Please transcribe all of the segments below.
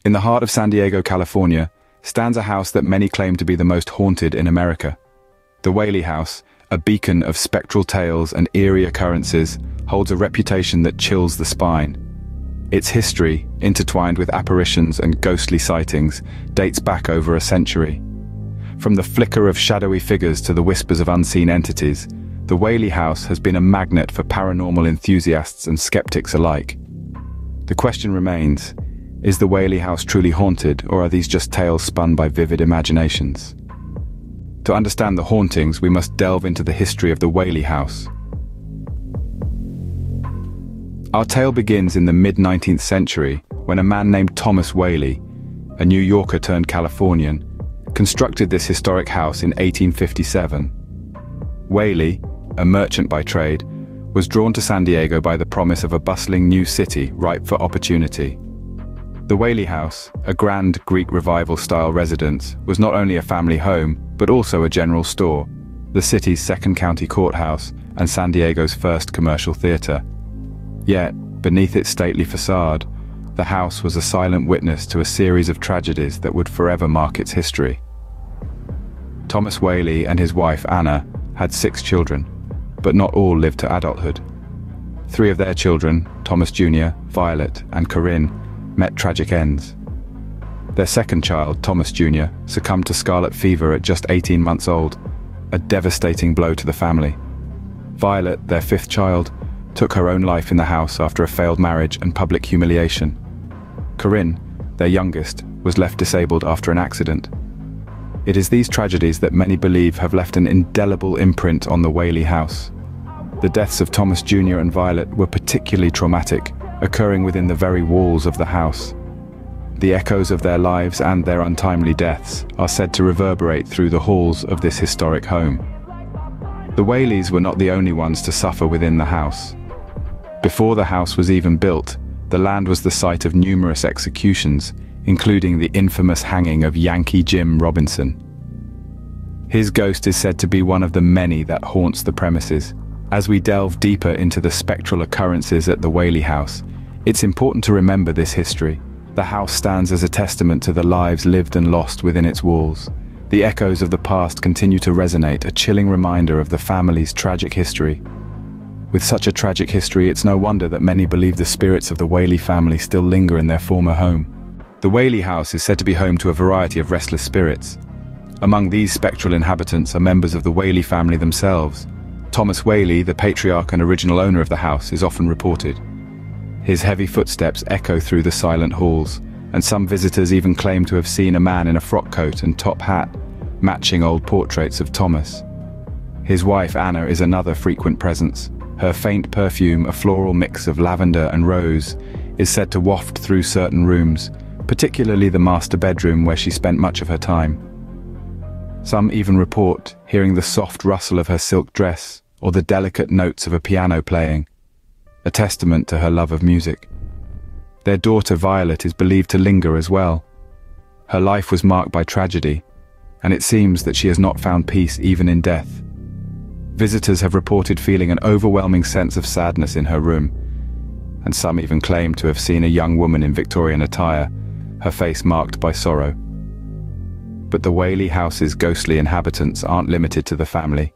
In the heart of San Diego, California, stands a house that many claim to be the most haunted in America. The Whaley House, a beacon of spectral tales and eerie occurrences, holds a reputation that chills the spine. Its history, intertwined with apparitions and ghostly sightings, dates back over a century. From the flicker of shadowy figures to the whispers of unseen entities, the Whaley House has been a magnet for paranormal enthusiasts and skeptics alike. The question remains, is the Whaley House truly haunted, or are these just tales spun by vivid imaginations? To understand the hauntings, we must delve into the history of the Whaley House. Our tale begins in the mid-19th century when a man named Thomas Whaley, a New Yorker turned Californian, constructed this historic house in 1857. Whaley, a merchant by trade, was drawn to San Diego by the promise of a bustling new city ripe for opportunity. The Whaley House, a grand Greek Revival-style residence, was not only a family home, but also a general store, the city's second county courthouse, and San Diego's first commercial theater. Yet, beneath its stately facade, the house was a silent witness to a series of tragedies that would forever mark its history. Thomas Whaley and his wife Anna had 6 children, but not all lived to adulthood. 3 of their children, Thomas Jr., Violet, and Corinne, met tragic ends. Their second child, Thomas Jr., succumbed to scarlet fever at just 18 months old, a devastating blow to the family. Violet, their 5th child, took her own life in the house after a failed marriage and public humiliation. Corinne, their youngest, was left disabled after an accident. It is these tragedies that many believe have left an indelible imprint on the Whaley House. The deaths of Thomas Jr. and Violet were particularly traumatic, occurring within the very walls of the house. The echoes of their lives and their untimely deaths are said to reverberate through the halls of this historic home. The Whaleys were not the only ones to suffer within the house. Before the house was even built, the land was the site of numerous executions, including the infamous hanging of Yankee Jim Robinson. His ghost is said to be one of the many that haunts the premises. As we delve deeper into the spectral occurrences at the Whaley House, it's important to remember this history. The house stands as a testament to the lives lived and lost within its walls. The echoes of the past continue to resonate, a chilling reminder of the family's tragic history. With such a tragic history, it's no wonder that many believe the spirits of the Whaley family still linger in their former home. The Whaley House is said to be home to a variety of restless spirits. Among these spectral inhabitants are members of the Whaley family themselves. Thomas Whaley, the patriarch and original owner of the house, is often reported. His heavy footsteps echo through the silent halls, and some visitors even claim to have seen a man in a frock coat and top hat, matching old portraits of Thomas. His wife Anna is another frequent presence. Her faint perfume, a floral mix of lavender and rose, is said to waft through certain rooms, particularly the master bedroom where she spent much of her time. Some even report hearing the soft rustle of her silk dress or the delicate notes of a piano playing, a testament to her love of music. Their daughter Violet is believed to linger as well. Her life was marked by tragedy, and it seems that she has not found peace even in death. Visitors have reported feeling an overwhelming sense of sadness in her room, and some even claim to have seen a young woman in Victorian attire, her face marked by sorrow. But the Whaley House's ghostly inhabitants aren't limited to the family.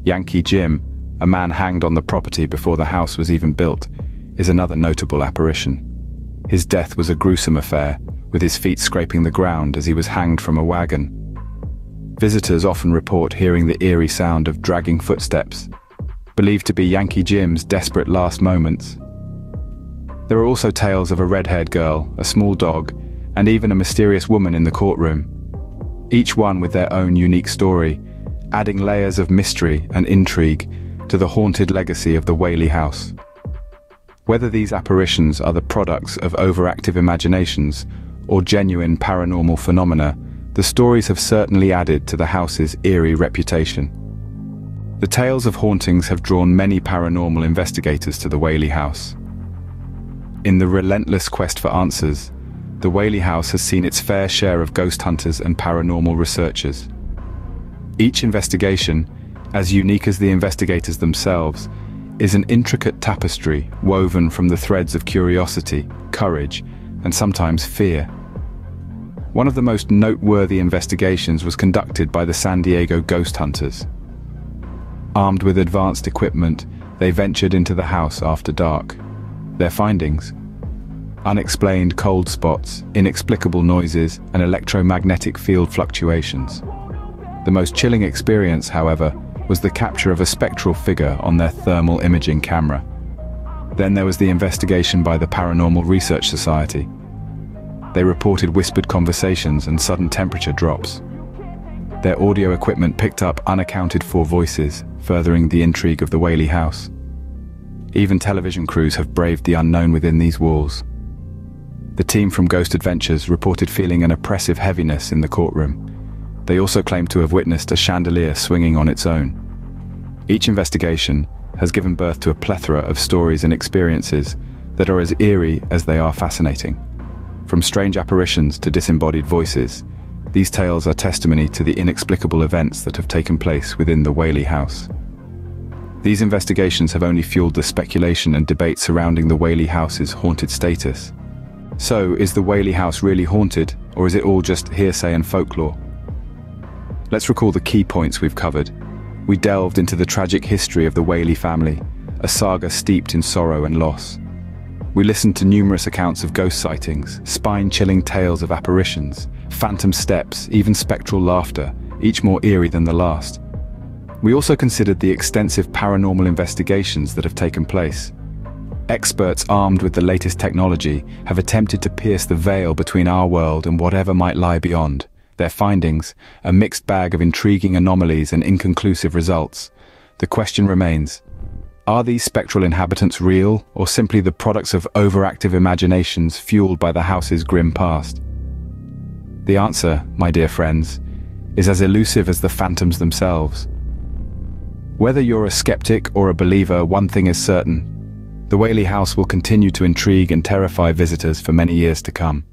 Yankee Jim, a man hanged on the property before the house was even built, is another notable apparition. His death was a gruesome affair, with his feet scraping the ground as he was hanged from a wagon. Visitors often report hearing the eerie sound of dragging footsteps, believed to be Yankee Jim's desperate last moments. There are also tales of a red-haired girl, a small dog, and even a mysterious woman in the courtroom, each one with their own unique story, adding layers of mystery and intrigue to the haunted legacy of the Whaley House. Whether these apparitions are the products of overactive imaginations or genuine paranormal phenomena, the stories have certainly added to the house's eerie reputation. The tales of hauntings have drawn many paranormal investigators to the Whaley House. In the relentless quest for answers, the Whaley House has seen its fair share of ghost hunters and paranormal researchers. Each investigation, as unique as the investigators themselves, is an intricate tapestry woven from the threads of curiosity, courage, and sometimes fear. One of the most noteworthy investigations was conducted by the San Diego ghost hunters. Armed with advanced equipment, they ventured into the house after dark. Their findings: unexplained cold spots, inexplicable noises, and electromagnetic field fluctuations. The most chilling experience, however, was the capture of a spectral figure on their thermal imaging camera. Then there was the investigation by the Paranormal Research Society. They reported whispered conversations and sudden temperature drops. Their audio equipment picked up unaccounted for voices, furthering the intrigue of the Whaley House. Even television crews have braved the unknown within these walls. The team from Ghost Adventures reported feeling an oppressive heaviness in the courtroom. They also claimed to have witnessed a chandelier swinging on its own. Each investigation has given birth to a plethora of stories and experiences that are as eerie as they are fascinating. From strange apparitions to disembodied voices, these tales are testimony to the inexplicable events that have taken place within the Whaley House. These investigations have only fueled the speculation and debate surrounding the Whaley House's haunted status. So, is the Whaley House really haunted, or is it all just hearsay and folklore? Let's recall the key points we've covered. We delved into the tragic history of the Whaley family, a saga steeped in sorrow and loss. We listened to numerous accounts of ghost sightings, spine-chilling tales of apparitions, phantom steps, even spectral laughter, each more eerie than the last. We also considered the extensive paranormal investigations that have taken place. Experts armed with the latest technology have attempted to pierce the veil between our world and whatever might lie beyond. Their findings, a mixed bag of intriguing anomalies and inconclusive results. The question remains: are these spectral inhabitants real, or simply the products of overactive imaginations fueled by the house's grim past? The answer, my dear friends, is as elusive as the phantoms themselves. Whether you're a skeptic or a believer, one thing is certain: the Whaley House will continue to intrigue and terrify visitors for many years to come.